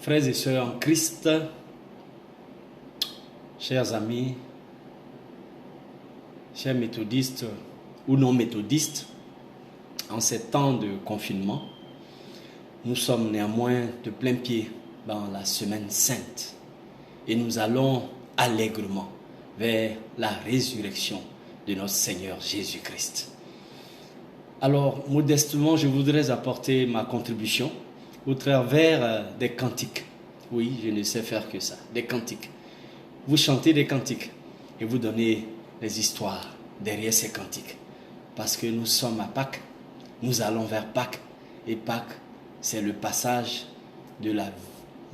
Frères et sœurs en Christ, chers amis, chers méthodistes ou non méthodistes, en ces temps de confinement, nous sommes néanmoins de plein pied dans la semaine sainte et nous allons allègrement vers la résurrection de notre Seigneur Jésus-Christ. Alors, modestement, je voudrais apporter ma contribution au travers des cantiques. Oui, je ne sais faire que ça, des cantiques. Vous chantez des cantiques et vous donnez les histoires derrière ces cantiques. Parce que nous sommes à Pâques, nous allons vers Pâques. Et Pâques, c'est le passage de la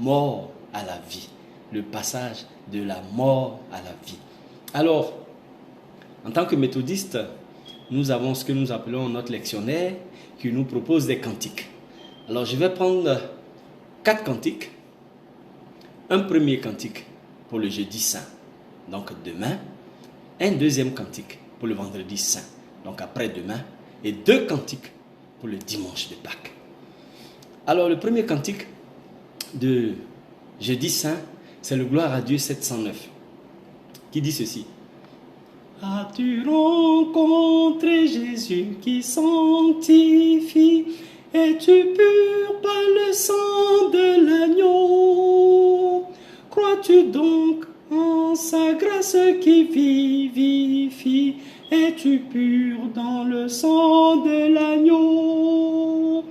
mort à la vie. Le passage de la mort à la vie. Alors, en tant que méthodistes, nous avons ce que nous appelons notre lectionnaire qui nous propose des cantiques. Alors, je vais prendre 4 cantiques. Un premier cantique pour le jeudi saint, donc demain. Un deuxième cantique pour le vendredi saint, donc après-demain. Et 2 cantiques pour le dimanche de Pâques. Alors, le premier cantique de jeudi saint, c'est le Gloire à Dieu 709, qui dit ceci. As-tu rencontré Jésus qui sanctifie? Es-tu pur par le sang de l'agneau? Crois-tu donc en sa grâce qui vivifie? Es-tu pur dans le sang de l'agneau?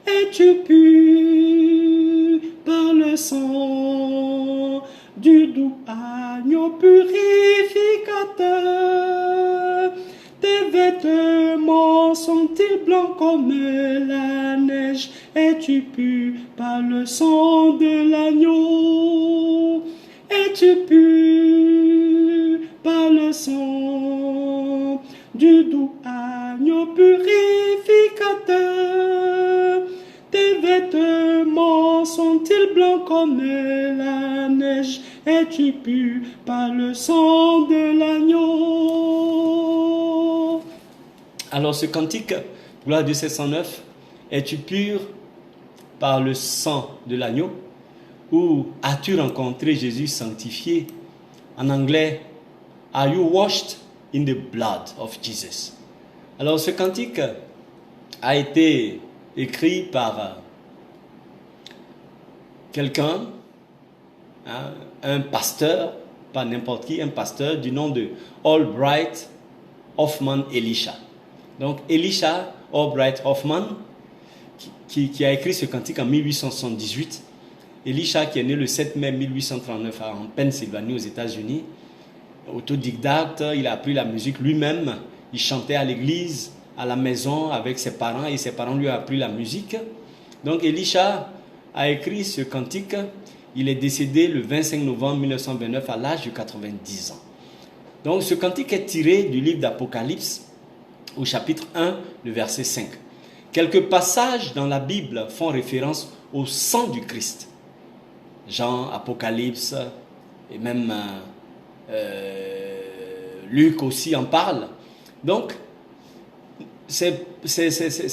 Es-tu pur par le sang du doux agneau purificateur? Tes vêtements sont-ils blancs comme la neige? Es-tu pur par le sang de l'agneau? Es-tu pur par le sang du doux agneau purificateur? Tes vêtements sont-ils blancs comme la neige? Es-tu pur par le sang de l'agneau? Alors ce cantique, Gloire à Dieu 709, es-tu pur par le sang de l'agneau? Ou as-tu rencontré Jésus sanctifié? En anglais, are you washed in the blood of Jesus? Alors ce cantique a été écrit par quelqu'un, un pasteur, pas n'importe qui, un pasteur du nom de Albright Hoffman Elisha. Donc Elisha Albright Hoffman, qui a écrit ce cantique en 1878. Elisha qui est né le 7 mai 1839 en Pennsylvanie aux États-Unis. Autodidacte, il a appris la musique lui-même. Il chantait à l'église, à la maison avec ses parents et ses parents lui ont appris la musique. Donc Elisha a écrit ce cantique. Il est décédé le 25 novembre 1929 à l'âge de 90 ans. Donc ce cantique est tiré du livre d'Apocalypse au chapitre 1, le verset 5. Quelques passages dans la Bible font référence au sang du Christ. Jean, Apocalypse et même Luc aussi en parle. Donc, ces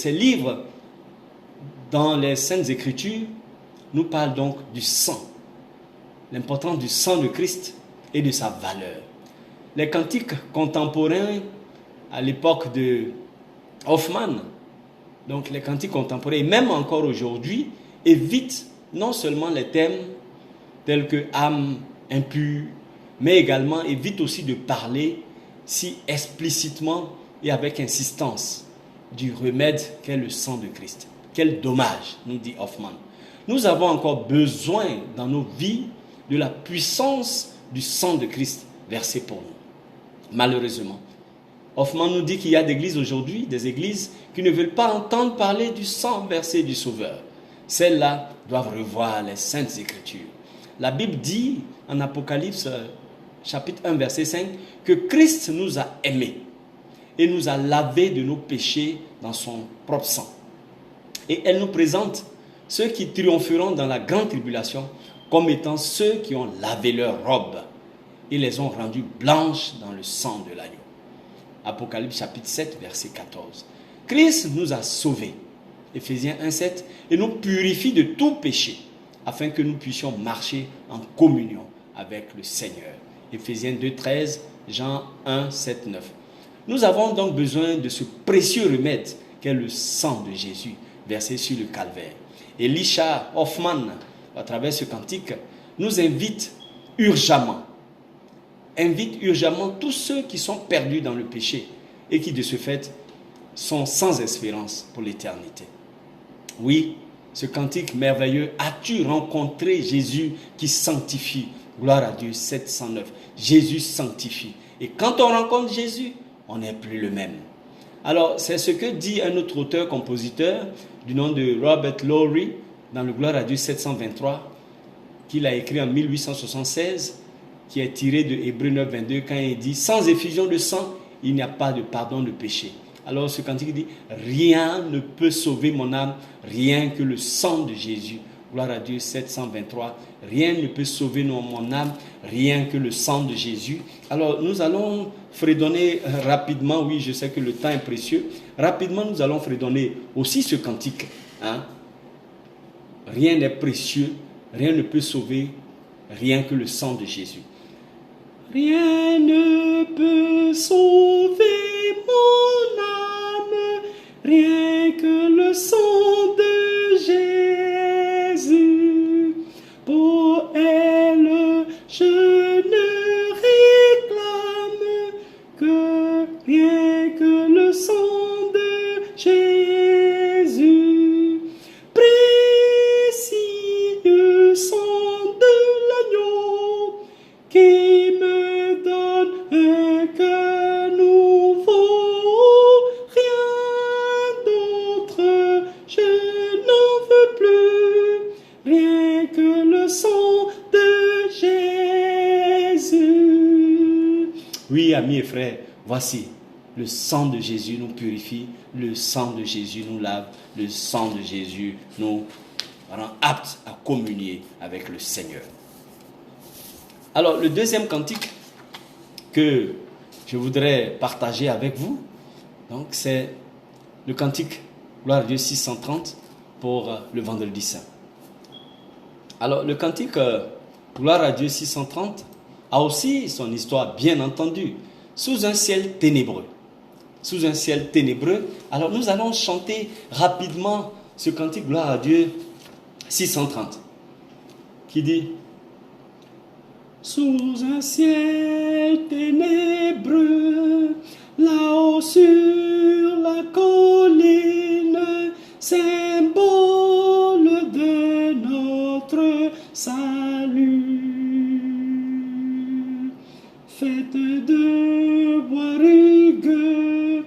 livres dans les Saintes Écritures nous parlent donc du sang, l'importance du sang de Christ et de sa valeur. Les cantiques contemporains à l'époque de Hoffman, donc les cantiques contemporains, et même encore aujourd'hui, évitent non seulement les thèmes tels que âme impure, mais également évitent aussi de parler si explicitement et avec insistance du remède qu'est le sang de Christ. Quel dommage, nous dit Hoffman. Nous avons encore besoin dans nos vies de la puissance du sang de Christ versé pour nous. Malheureusement, Hoffman nous dit qu'il y a des églises aujourd'hui, des églises qui ne veulent pas entendre parler du sang versé du Sauveur. Celles-là doivent revoir les Saintes Écritures. La Bible dit en Apocalypse chapitre 1 verset 5 que Christ nous a aimés et nous a lavés de nos péchés dans son propre sang. Et elle nous présente ceux qui triompheront dans la grande tribulation comme étant ceux qui ont lavé leurs robes et les ont rendues blanches dans le sang de l'agneau. Apocalypse chapitre 7 verset 14. Christ nous a sauvés, Éphésiens 1, 7, et nous purifie de tout péché. afin que nous puissions marcher en communion avec le Seigneur. Éphésiens 2:13, Jean 1:7-9. Nous avons donc besoin de ce précieux remède qu'est le sang de Jésus versé sur le calvaire. Elisha Hoffman, à travers ce cantique, nous invite urgemment tous ceux qui sont perdus dans le péché et qui de ce fait sont sans espérance pour l'éternité. Oui, ce cantique merveilleux, as-tu rencontré Jésus qui sanctifie? Gloire à Dieu, 709. Jésus sanctifie. Et quand on rencontre Jésus, on n'est plus le même. Alors, c'est ce que dit un autre auteur-compositeur du nom de Robert Lowry dans le Gloire à Dieu 723, qu'il a écrit en 1876, qui est tiré de Hébreux 9:22, quand il dit « Sans effusion de sang, il n'y a pas de pardon de péché. » Alors ce cantique dit « Rien ne peut sauver mon âme, rien que le sang de Jésus. » Gloire à Dieu 723. Rien ne peut sauver mon âme, rien que le sang de Jésus. Alors nous allons fredonner rapidement, oui je sais que le temps est précieux, rapidement nous allons fredonner aussi ce cantique. Rien n'est précieux, rien ne peut sauver, rien que le sang de Jésus. Rien ne peut sauver mon âme, rien que le sang de Jésus. Pour elle, je ne réclame que rien que le sang de Jésus. Précieux sang de l'agneau qui me donne un cœur nouveau, rien d'autre je n'en veux plus, rien que le sang de Jésus. Oui, amis et frères, voici, le sang de Jésus nous purifie, le sang de Jésus nous lave, le sang de Jésus nous rend aptes à communier avec le Seigneur. Alors, le deuxième cantique que je voudrais partager avec vous, donc c'est le cantique Gloire à Dieu 630 pour le vendredi saint. Alors, le cantique Gloire à Dieu 630 a aussi son histoire, bien entendu, sous un ciel ténébreux. Sous un ciel ténébreux. Alors, nous allons chanter rapidement ce cantique Gloire à Dieu 630 qui dit: sous un ciel ténébreux, là-haut sur la colline, symbole de notre salut. Faite de bois rugueux,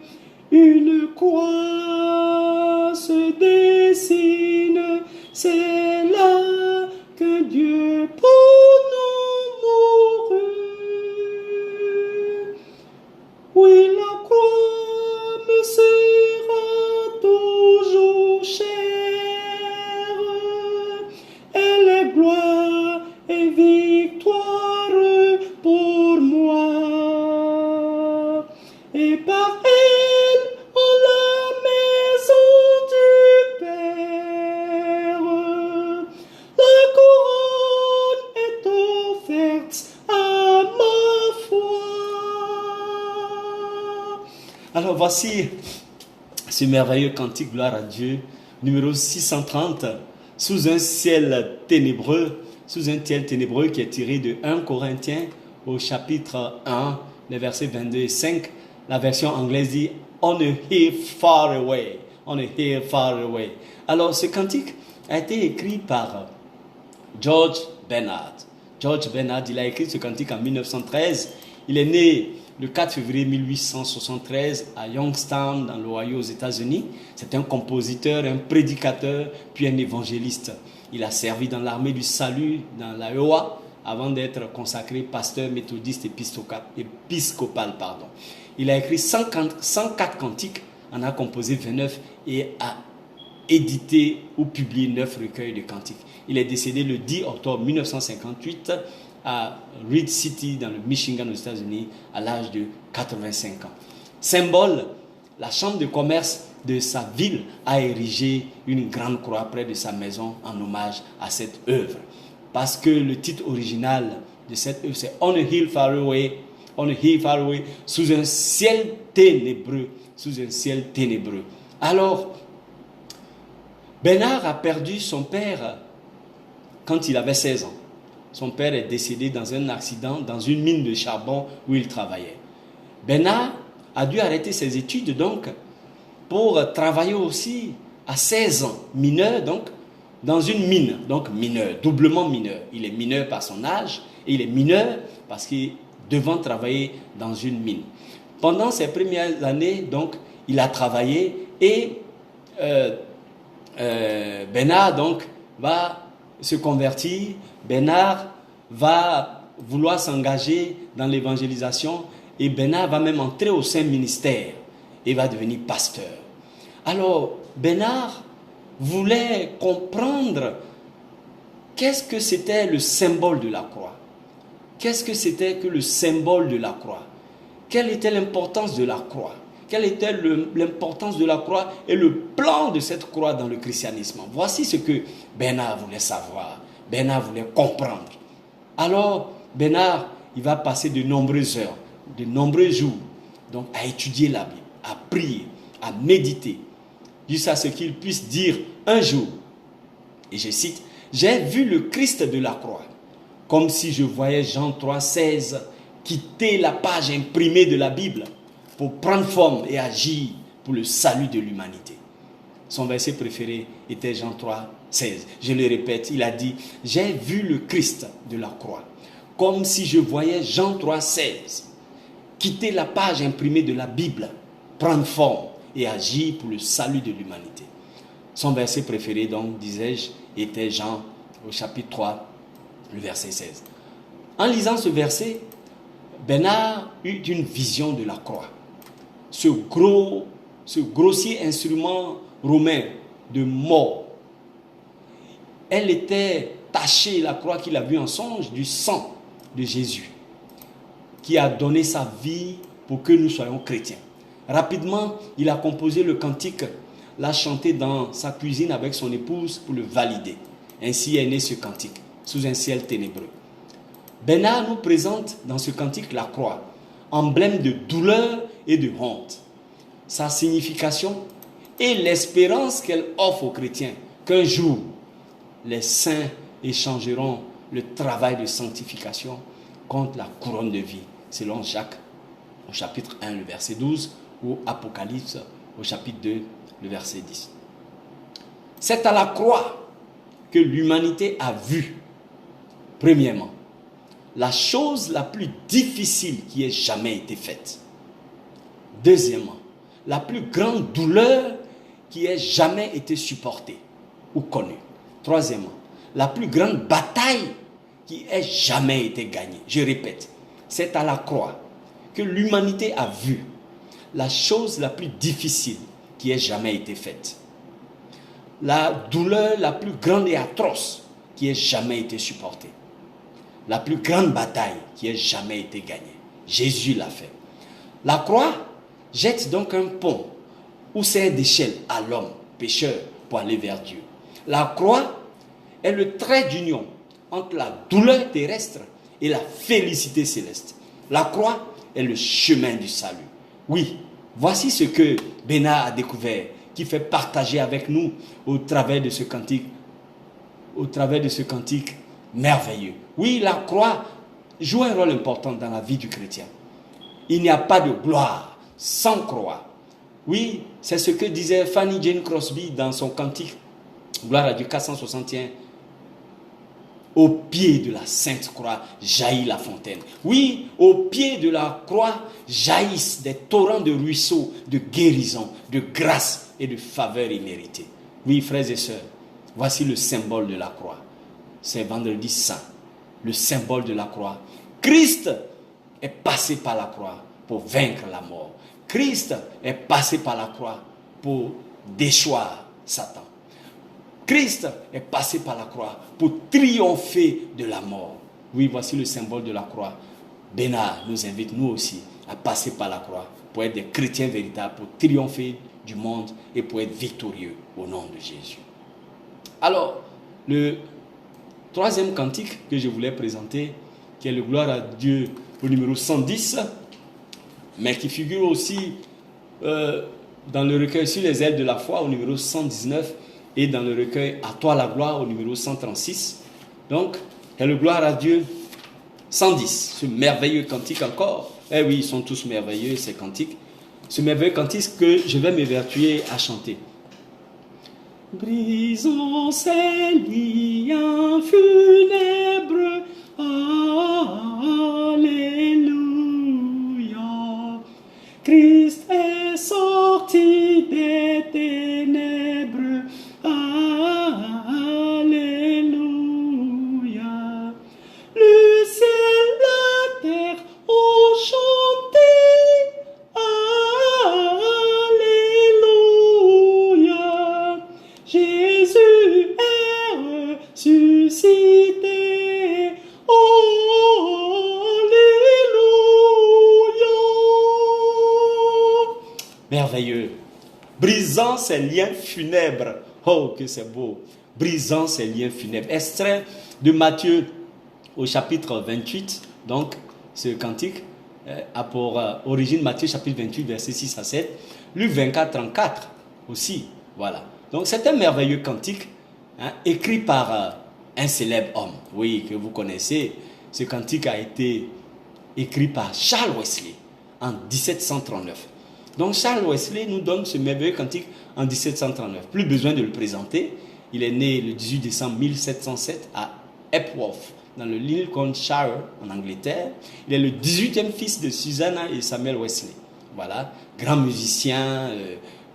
une croix se dessine, c'est là que Dieu pour nous mourut. Oui, la croix me sera toujours chère, elle est gloire et victoire pour moi, et par elle en la maison du Père, la couronne est offerte à ma foi. Alors voici ce merveilleux cantique Gloire à Dieu, numéro 630, sous un ciel ténébreux, qui est tiré de 1 Corinthiens au chapitre 1, les versets 22 et 5. La version anglaise dit « On a hill far away ». On a hill far away. Alors ce cantique a été écrit par George Bernard. George Bernard, il a écrit ce cantique en 1913. Il est né le 4 février 1873 à Youngstown, dans l'Ohio, aux États-Unis. C'est un compositeur, un prédicateur, puis un évangéliste. Il a servi dans l'armée du salut, dans l'Iowa, avant d'être consacré pasteur méthodiste épiscopal. Il a écrit 104 cantiques, en a composé 29 et a édité ou publié 9 recueils de cantiques. Il est décédé le 10 octobre 1958 à Reed City, dans le Michigan, aux États-Unis, à l'âge de 85 ans. Symbole, la chambre de commerce de sa ville a érigé une grande croix près de sa maison en hommage à cette œuvre. Parce que le titre original de cette œuvre, c'est On a Hill Far Away, sous un ciel ténébreux, Alors, Bernard a perdu son père quand il avait 16 ans. Son père est décédé dans un accident dans une mine de charbon où il travaillait. Bernard a dû arrêter ses études donc pour travailler aussi à 16 ans, mineur donc, dans une mine, donc mineur, doublement mineur. Il est mineur par son âge et il est mineur parce qu'il devant travailler dans une mine. Pendant ses premières années, donc, il a travaillé et Bernard donc va se convertir. Bernard va vouloir s'engager dans l'évangélisation et Bernard va même entrer au Saint-Ministère et va devenir pasteur. Alors, Bernard voulait comprendre qu'est-ce que c'était le symbole de la croix. Qu'est-ce que c'était que le symbole de la croix? Quelle était l'importance de la croix? Quelle était l'importance de la croix et le plan de cette croix dans le christianisme? Voici ce que Bernard voulait savoir. Bernard voulait comprendre. Alors, Bernard, il va passer de nombreuses heures, de nombreux jours, donc à étudier la Bible, à prier, à méditer, jusqu'à ce qu'il puisse dire un jour, et je cite, « J'ai vu le Christ de la croix, comme si je voyais Jean 3,16 quitter la page imprimée de la Bible pour prendre forme et agir pour le salut de l'humanité. » Son verset préféré était Jean 3,16. Je le répète, il a dit, « J'ai vu le Christ de la croix, comme si je voyais Jean 3,16 quitter la page imprimée de la Bible, prendre forme et agir pour le salut de l'humanité. » Son verset préféré, donc, disais-je, était Jean au chapitre 3, le verset 16. En lisant ce verset, Bernard eut une vision de la croix. Ce grossier instrument romain de mort. Elle était tachée, la croix qu'il a vue en songe, du sang de Jésus, qui a donné sa vie pour que nous soyons chrétiens. Rapidement, il a composé le cantique, l'a chanté dans sa cuisine avec son épouse pour le valider. Ainsi est né ce cantique, sous un ciel ténébreux. Bernard nous présente dans ce cantique la croix, emblème de douleur et de honte. Sa signification et l'espérance qu'elle offre aux chrétiens, qu'un jour, les saints échangeront le travail de sanctification contre la couronne de vie, selon Jacques au chapitre 1, le verset 12, ou Apocalypse au chapitre 2, le verset 10. C'est à la croix que l'humanité a vu, premièrement, la chose la plus difficile qui ait jamais été faite. Deuxièmement, la plus grande douleur qui ait jamais été supportée ou connue. Troisièmement, la plus grande bataille qui ait jamais été gagnée. Je répète, c'est à la croix que l'humanité a vu la chose la plus difficile qui ait jamais été faite. La douleur la plus grande et atroce qui ait jamais été supportée. La plus grande bataille qui ait jamais été gagnée. Jésus l'a fait. La croix jette donc un pont ou sert d'échelle à l'homme, pécheur, pour aller vers Dieu. La croix est le trait d'union entre la douleur terrestre et la félicité céleste. La croix est le chemin du salut. Oui, voici ce que Bernard a découvert, qui fait partager avec nous au travers de ce cantique merveilleux. Oui, la croix joue un rôle important dans la vie du chrétien. Il n'y a pas de gloire sans croix. Oui, c'est ce que disait Fanny Jane Crosby dans son cantique, gloire à Dieu 461. Au pied de la sainte croix jaillit la fontaine. Oui, au pied de la croix jaillissent des torrents de ruisseaux, de guérison, de grâce et de faveur imméritée. Oui, frères et sœurs, voici le symbole de la croix. C'est vendredi saint, le symbole de la croix. Christ est passé par la croix pour vaincre la mort. Christ est passé par la croix pour déchoir Satan. Christ est passé par la croix pour triompher de la mort. Oui, voici le symbole de la croix. Bernard nous invite, nous aussi, à passer par la croix pour être des chrétiens véritables, pour triompher du monde et pour être victorieux au nom de Jésus. Alors, le troisième cantique que je voulais présenter, qui est le Gloire à Dieu au numéro 110, mais qui figure aussi dans le recueil Sur les ailes de la foi au numéro 119 et dans le recueil À toi la gloire au numéro 136. Donc, c'est le Gloire à Dieu 110, ce merveilleux cantique encore. Eh oui, ils sont tous merveilleux ces cantiques. Ce merveilleux cantique que je vais m'évertuer à chanter. Brisons ces liens funèbres, alléluia. Christ est sorti des ténèbres, alléluia. Le ciel, la terre ont chanté, alléluia. Jésus est ressuscité, alléluia. Merveilleux. Brisant ces liens funèbres. Oh, que c'est beau. Brisant ces liens funèbres. Extrait de Matthieu au chapitre 28. Donc, ce cantique a pour origine Matthieu chapitre 28, versets 6 à 7. Luc 24, 34 aussi. Voilà. Donc, c'est un merveilleux cantique écrit par un célèbre homme. Oui, que vous connaissez. Ce cantique a été écrit par Charles Wesley en 1739. Donc Charles Wesley nous donne ce merveilleux cantique en 1739. Plus besoin de le présenter. Il est né le 18 décembre 1707 à Epworth, dans le Lincolnshire, en Angleterre. Il est le 18e fils de Susanna et Samuel Wesley. Voilà, grand musicien,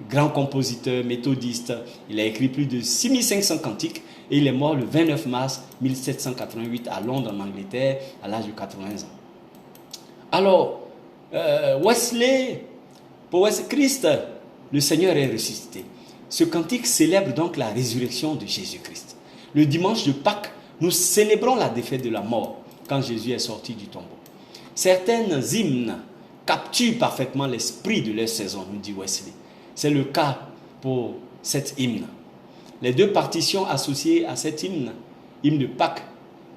grand compositeur, méthodiste. Il a écrit plus de 6500 cantiques et il est mort le 29 mars 1788 à Londres, en Angleterre, à l'âge de 80 ans. Alors, Wesley... Pour Christ, le Seigneur est ressuscité. Ce cantique célèbre donc la résurrection de Jésus-Christ. Le dimanche de Pâques, nous célébrons la défaite de la mort quand Jésus est sorti du tombeau. Certaines hymnes capturent parfaitement l'esprit de leur saison, nous dit Wesley. C'est le cas pour cet hymne. Les deux partitions associées à cet hymne, hymne de Pâques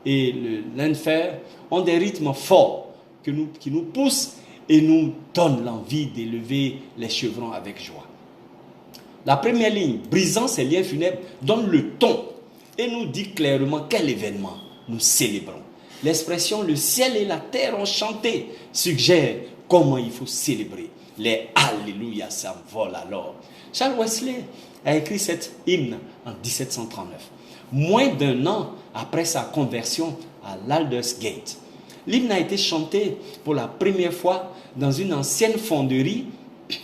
et le Lenfer, ont des rythmes forts qui nous poussent et nous donne l'envie d'élever les chevrons avec joie. La première ligne, brisant ces liens funèbres, donne le ton et nous dit clairement quel événement nous célébrons. L'expression « le ciel et la terre ont chanté » suggère comment il faut célébrer. Les Alléluia s'envolent alors. Charles Wesley a écrit cet hymne en 1739, moins d'un an après sa conversion à l'Aldersgate. L'hymne a été chanté pour la première fois dans une ancienne fonderie,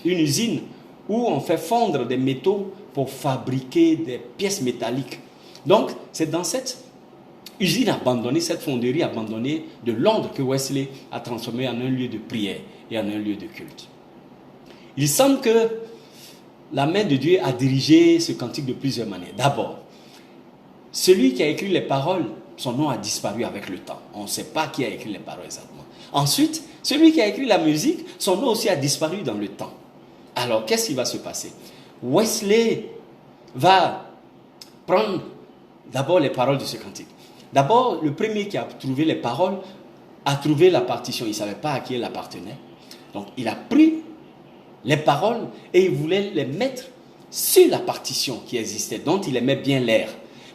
une usine où on fait fondre des métaux pour fabriquer des pièces métalliques. Donc, c'est dans cette usine abandonnée, cette fonderie abandonnée de Londres que Wesley a transformé en un lieu de prière et en un lieu de culte. Il semble que la main de Dieu a dirigé ce cantique de plusieurs manières. D'abord, celui qui a écrit les paroles, son nom a disparu avec le temps. On ne sait pas qui a écrit les paroles exactement. Ensuite, celui qui a écrit la musique, son nom aussi a disparu dans le temps. Alors, qu'est-ce qui va se passer? Wesley va prendre d'abord les paroles de ce cantique. D'abord, le premier qui a trouvé les paroles a trouvé la partition. Il ne savait pas à qui elle appartenait. Donc, il a pris les paroles et il voulait les mettre sur la partition qui existait, dont il aimait bien l'air.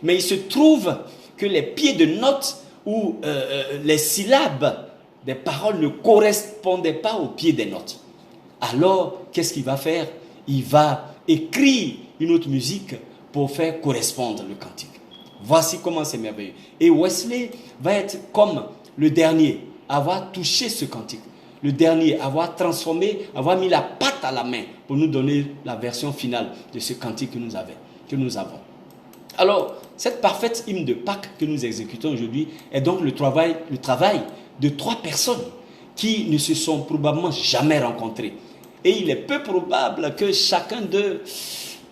Mais il se trouve que les pieds de notes ou les syllabes des paroles ne correspondaient pas aux pieds des notes. Alors, qu'est-ce qu'il va faire? Il va écrire une autre musique pour faire correspondre le cantique. Voici comment c'est merveilleux. Et Wesley va être comme le dernier à avoir touché ce cantique. Le dernier à avoir transformé, avoir mis la patte à la main pour nous donner la version finale de ce cantique que nous avons. Alors, cette parfaite hymne de Pâques que nous exécutons aujourd'hui est donc le travail de 3 personnes qui ne se sont probablement jamais rencontrées. Et il est peu probable que chacun d'eux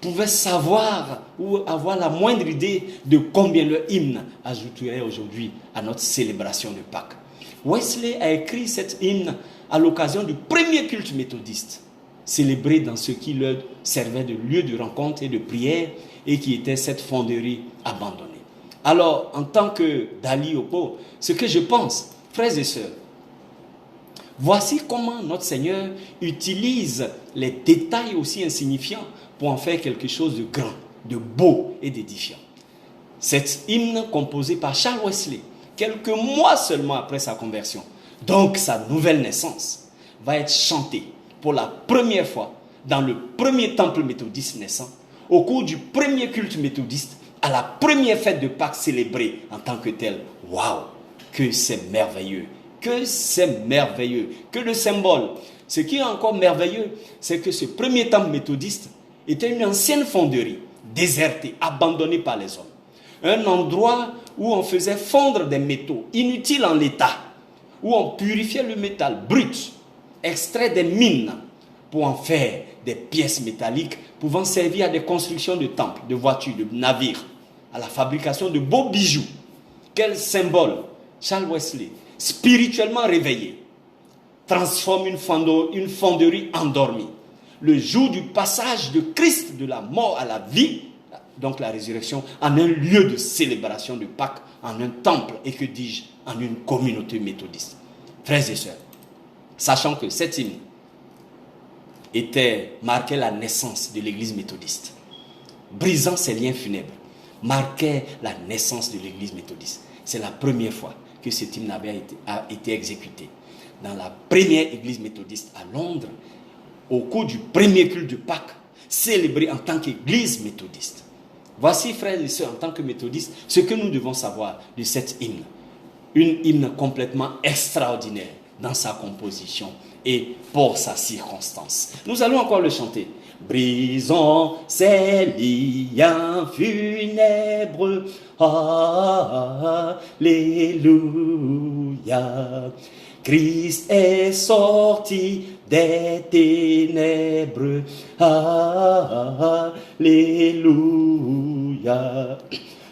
pouvait savoir ou avoir la moindre idée de combien le hymne ajouterait aujourd'hui à notre célébration de Pâques. Wesley a écrit cet hymne à l'occasion du premier culte méthodiste célébrer dans ce qui leur servait de lieu de rencontre et de prière et qui était cette fonderie abandonnée. Alors, en tant que Dali Opo, ce que je pense, frères et sœurs, voici comment notre Seigneur utilise les détails aussi insignifiants pour en faire quelque chose de grand, de beau et d'édifiant. Cet hymne composé par Charles Wesley, quelques mois seulement après sa conversion, donc sa nouvelle naissance, va être chanté pour la première fois dans le premier temple méthodiste naissant, au cours du premier culte méthodiste, à la première fête de Pâques célébrée en tant que telle. Waouh, que c'est merveilleux, que c'est merveilleux, que le symbole. Ce qui est encore merveilleux, c'est que ce premier temple méthodiste était une ancienne fonderie, désertée, abandonnée par les hommes. Un endroit où on faisait fondre des métaux inutiles en l'état, où on purifiait le métal brut, extrait des mines pour en faire des pièces métalliques pouvant servir à des constructions de temples, de voitures, de navires, à la fabrication de beaux bijoux. Quel symbole! Charles Wesley, spirituellement réveillé, transforme une fonderie endormie. Le jour du passage de Christ de la mort à la vie, donc la résurrection, en un lieu de célébration de Pâques, en un temple et que dis-je, en une communauté méthodiste. Frères et sœurs, sachant que cet hymne marquait la naissance de l'église méthodiste, brisant ses liens funèbres, marquait la naissance de l'église méthodiste. C'est la première fois que cet hymne a été exécuté dans la première église méthodiste à Londres, au cours du premier culte de Pâques, célébré en tant qu'église méthodiste. Voici, frères et sœurs, en tant que méthodistes, ce que nous devons savoir de cet hymne. Une hymne complètement extraordinaire dans sa composition et pour sa circonstance. Nous allons encore le chanter. Brisons ces liens funèbres, alléluia. Christ est sorti des ténèbres, alléluia.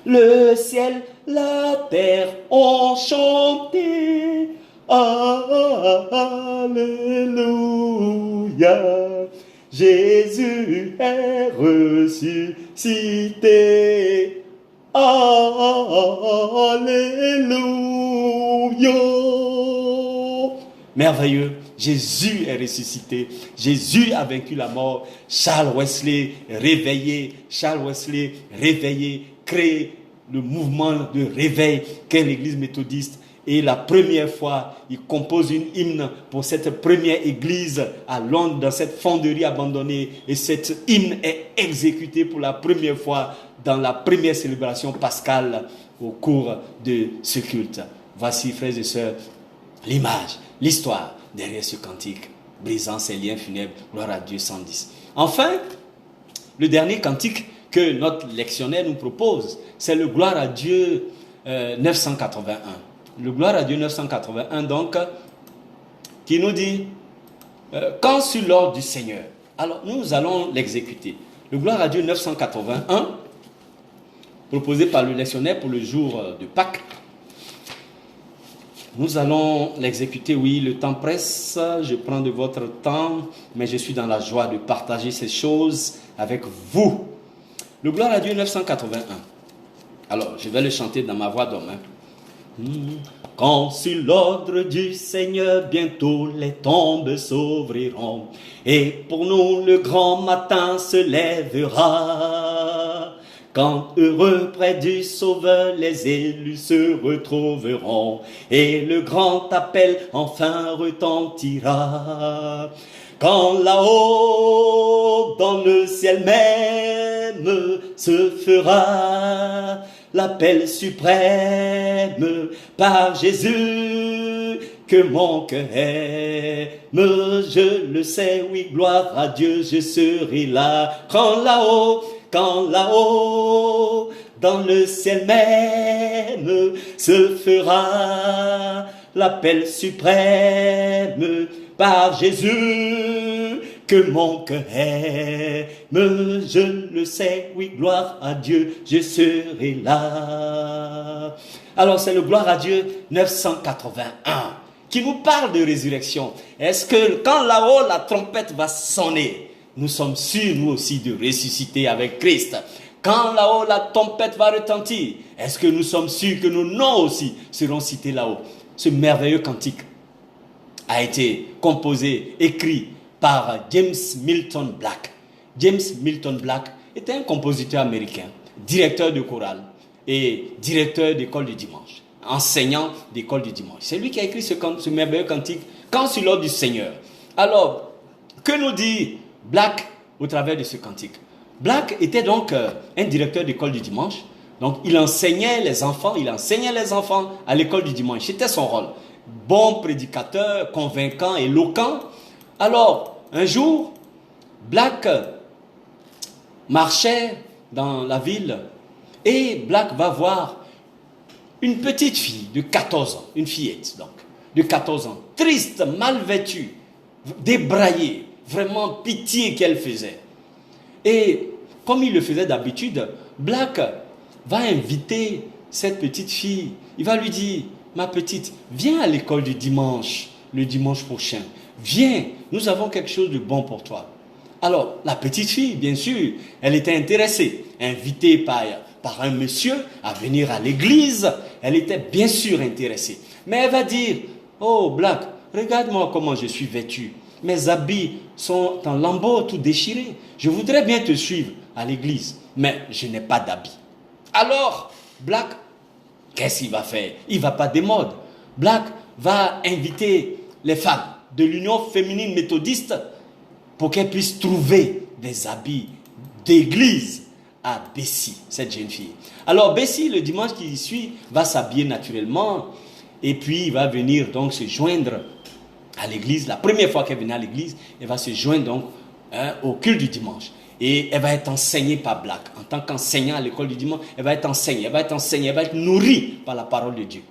Le ciel, la terre ont chanté, alléluia. Jésus est ressuscité, alléluia. Merveilleux, Jésus est ressuscité, Jésus a vaincu la mort. Charles Wesley réveillé, crée le mouvement de réveil qu'est l'église méthodiste. Et la première fois, il compose une hymne pour cette première église à Londres, dans cette fonderie abandonnée. Et cette hymne est exécutée pour la première fois dans la première célébration pascale au cours de ce culte. Voici, frères et sœurs, l'image, l'histoire derrière ce cantique, brisant ses liens funèbres, gloire à Dieu 110. Enfin, le dernier cantique que notre lectionnaire nous propose, c'est le gloire à Dieu 981. Le gloire à Dieu 981, donc, qui nous dit, quand sur l'ordre du Seigneur. Alors, nous allons l'exécuter. Le gloire à Dieu 981, proposé par le lectionnaire pour le jour de Pâques. Nous allons l'exécuter, oui, le temps presse, je prends de votre temps, mais je suis dans la joie de partager ces choses avec vous. Le gloire à Dieu 981. Alors, je vais le chanter dans ma voix d'homme. Quand sur l'ordre du Seigneur, bientôt les tombes s'ouvriront, et pour nous le grand matin se lèvera. Quand heureux près du Sauveur, les élus se retrouveront, et le grand appel enfin retentira. Quand là-haut, dans le ciel même, se fera l'appel suprême par Jésus, que mon cœur aime, je le sais, oui, gloire à Dieu, je serai là. Quand là-haut, dans le ciel même, se fera l'appel suprême par Jésus, que mon cœur aime, je le sais, oui, gloire à Dieu, je serai là. Alors c'est le gloire à Dieu 981 qui nous parle de résurrection. Est-ce que quand là-haut la trompette va sonner, nous sommes sûrs nous aussi de ressusciter avec Christ? Quand là-haut la trompette va retentir, est-ce que nous sommes sûrs que nos noms aussi seront cités là-haut? Ce merveilleux cantique a été composé, écrit par James Milton Black. James Milton Black était un compositeur américain, directeur de chorale et directeur d'école du dimanche, enseignant d'école du dimanche. C'est lui qui a écrit ce merveilleux cantique, Quand sur l'ordre du Seigneur. Alors, que nous dit Black au travers de ce cantique? Black était donc un directeur d'école du dimanche. Donc, il enseignait les enfants à l'école du dimanche. C'était son rôle. Bon prédicateur, convaincant, éloquent. Alors, un jour, Black marchait dans la ville et Black va voir une petite fille de 14 ans, une fillette donc, de 14 ans, triste, mal vêtue, débraillée, vraiment pitié qu'elle faisait. Et comme il le faisait d'habitude, Black va inviter cette petite fille. Il va lui dire, ma petite, viens à l'école du dimanche, le dimanche prochain. Viens, nous avons quelque chose de bon pour toi. Alors, la petite fille, bien sûr, elle était intéressée, invitée par un monsieur à venir à l'église. Elle était bien sûr intéressée. Mais elle va dire, oh Black, regarde-moi comment je suis vêtue. Mes habits sont en lambeaux, tout déchirés. Je voudrais bien te suivre à l'église, mais je n'ai pas d'habits. Alors, Black, qu'est-ce qu'il va faire? Il ne va pas démode. Black va inviter les femmes de l'Union féminine méthodiste pour qu'elles puissent trouver des habits d'église à Bessie, cette jeune fille. Alors, Bessie, le dimanche qui suit, va s'habiller naturellement et puis il va venir donc se joindre à l'église. La première fois qu'elle venait à l'église, elle va se joindre donc au culte du dimanche. Et elle va être enseignée par Black. En tant qu'enseignant à l'école du dimanche, elle va être enseignée, elle va être nourrie par la parole de Dieu.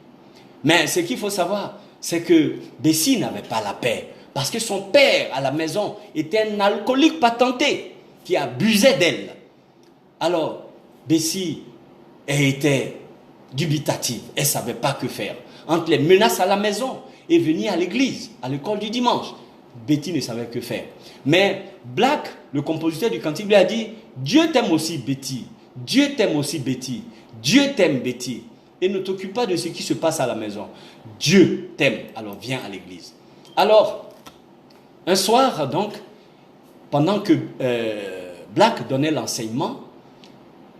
Mais ce qu'il faut savoir, c'est que Bessie n'avait pas la paix. Parce que son père à la maison était un alcoolique patenté qui abusait d'elle. Alors, Bessie, elle était dubitative. Elle ne savait pas que faire. Entre les menaces à la maison et venir à l'église, à l'école du dimanche, Betty ne savait que faire. Mais Black, le compositeur du cantique, lui a dit, Dieu t'aime aussi Betty. Dieu t'aime aussi Betty. Dieu t'aime Betty. Et ne t'occupe pas de ce qui se passe à la maison. Dieu t'aime. Alors viens à l'église. Alors, un soir donc, pendant que Black donnait l'enseignement,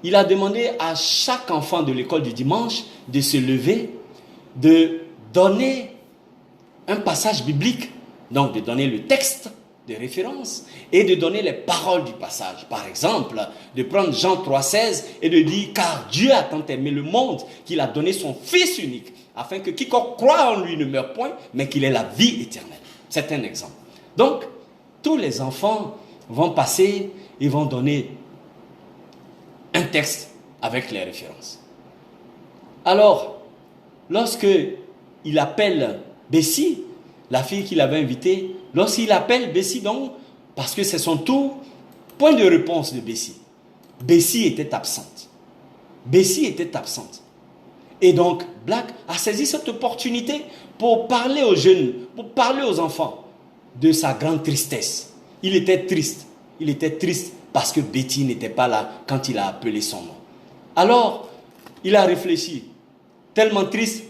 il a demandé à chaque enfant de l'école du dimanche de se lever, de donner un passage biblique, donc de donner le texte de référence et de donner les paroles du passage. Par exemple, de prendre Jean 3,16 et de dire « Car Dieu a tant aimé le monde qu'il a donné son Fils unique, afin que quiconque croit en lui ne meure point, mais qu'il ait la vie éternelle. » C'est un exemple. Donc, tous les enfants vont passer et vont donner un texte avec les références. Alors, lorsque il appelle Bessie, la fille qu'il avait invitée, lorsqu'il appelle Bessie donc, parce que c'est son tour, point de réponse de Bessie. Bessie était absente. Bessie était absente. Et donc, Black a saisi cette opportunité pour parler aux jeunes, pour parler aux enfants de sa grande tristesse. Il était triste. Il était triste parce que Betty n'était pas là quand il a appelé son nom. Alors, il a réfléchi. Tellement triste,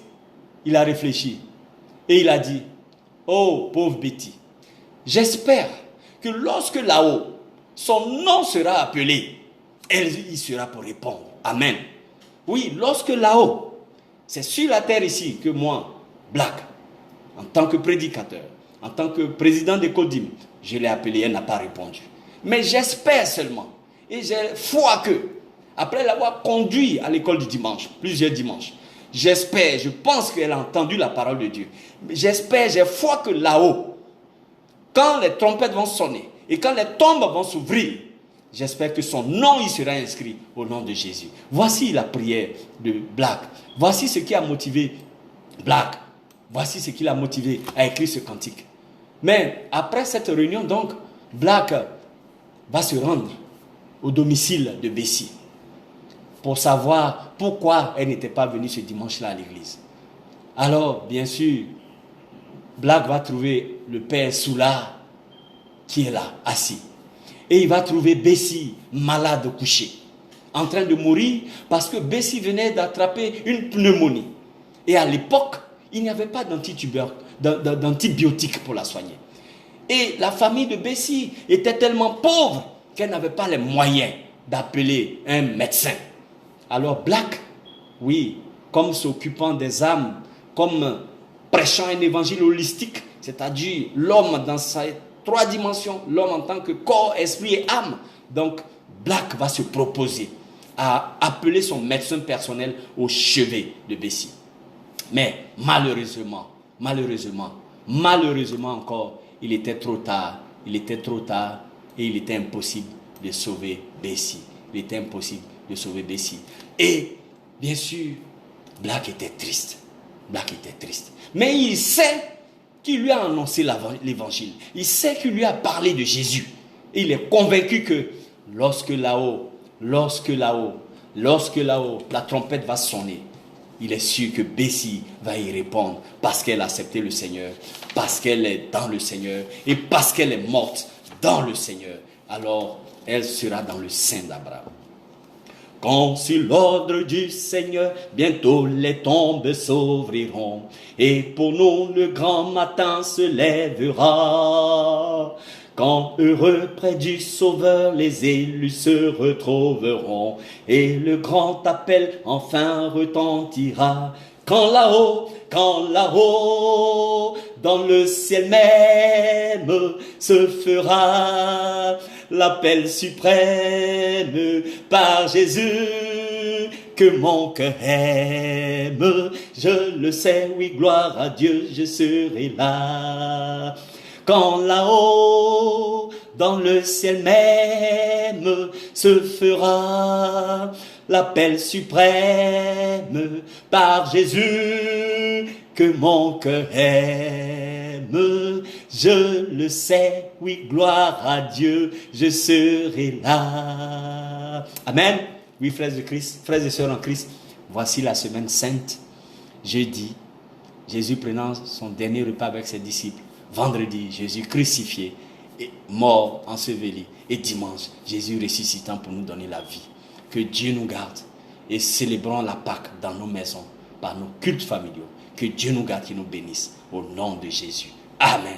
il a réfléchi. Et il a dit, oh, pauvre Betty, j'espère que lorsque là-haut, son nom sera appelé, elle y sera pour répondre. Amen. Oui, lorsque là-haut, c'est sur la terre ici que moi, Black, en tant que prédicateur, en tant que président des Codim, je l'ai appelée, elle n'a pas répondu. Mais j'espère seulement, et j'ai foi que, après l'avoir conduit à l'école du dimanche, plusieurs dimanches, j'espère, je pense qu'elle a entendu la parole de Dieu. J'espère, j'ai foi que là-haut, quand les trompettes vont sonner et quand les tombes vont s'ouvrir, j'espère que son nom y sera inscrit au nom de Jésus. Voici la prière de Black. Voici ce qui a motivé Black. Voici ce qui l'a motivé à écrire ce cantique. Mais après cette réunion, donc, Black va se rendre au domicile de Bessie pour savoir pourquoi elle n'était pas venue ce dimanche-là à l'église. Alors, bien sûr, Black va trouver le père Soula qui est là, assis. Et il va trouver Bessie, malade couché, en train de mourir parce que Bessie venait d'attraper une pneumonie. Et à l'époque, il n'y avait pas d'antibiotiques pour la soigner. Et la famille de Bessie était tellement pauvre qu'elle n'avait pas les moyens d'appeler un médecin. Alors Black, oui, comme s'occupant des âmes, comme prêchant un évangile holistique, c'est-à-dire l'homme dans ses 3 dimensions, l'homme en tant que corps, esprit et âme. Donc Black va se proposer à appeler son médecin personnel au chevet de Bessie. Mais malheureusement encore, il était trop tard et il était impossible de sauver Bessie. Et bien sûr, Black était triste. Mais il sait qui lui a annoncé l'évangile. Il sait qu'il lui a parlé de Jésus. Et il est convaincu que lorsque là-haut, la trompette va sonner, il est sûr que Bessie va y répondre parce qu'elle a accepté le Seigneur, parce qu'elle est dans le Seigneur et parce qu'elle est morte dans le Seigneur. Alors, elle sera dans le sein d'Abraham. Quand sur l'ordre du Seigneur, bientôt les tombes s'ouvriront, et pour nous le grand matin se lèvera. Quand heureux près du Sauveur, les élus se retrouveront, et le grand appel enfin retentira. Quand là-haut, dans le ciel même, se fera l'appel suprême par Jésus que mon cœur aime. Je le sais, oui, gloire à Dieu, je serai là. Quand là-haut, dans le ciel même, se fera l'appel suprême par Jésus que mon cœur aime. Je le sais, oui, gloire à Dieu, je serai là. Amen. Oui, frères et sœurs en Christ, voici la semaine sainte. Jeudi, Jésus prenant son dernier repas avec ses disciples. Vendredi, Jésus crucifié, et mort, enseveli. Et dimanche, Jésus ressuscitant pour nous donner la vie. Que Dieu nous garde et célébrons la Pâque dans nos maisons, par nos cultes familiaux. Que Dieu nous garde et nous bénisse. Au nom de Jésus. Amen.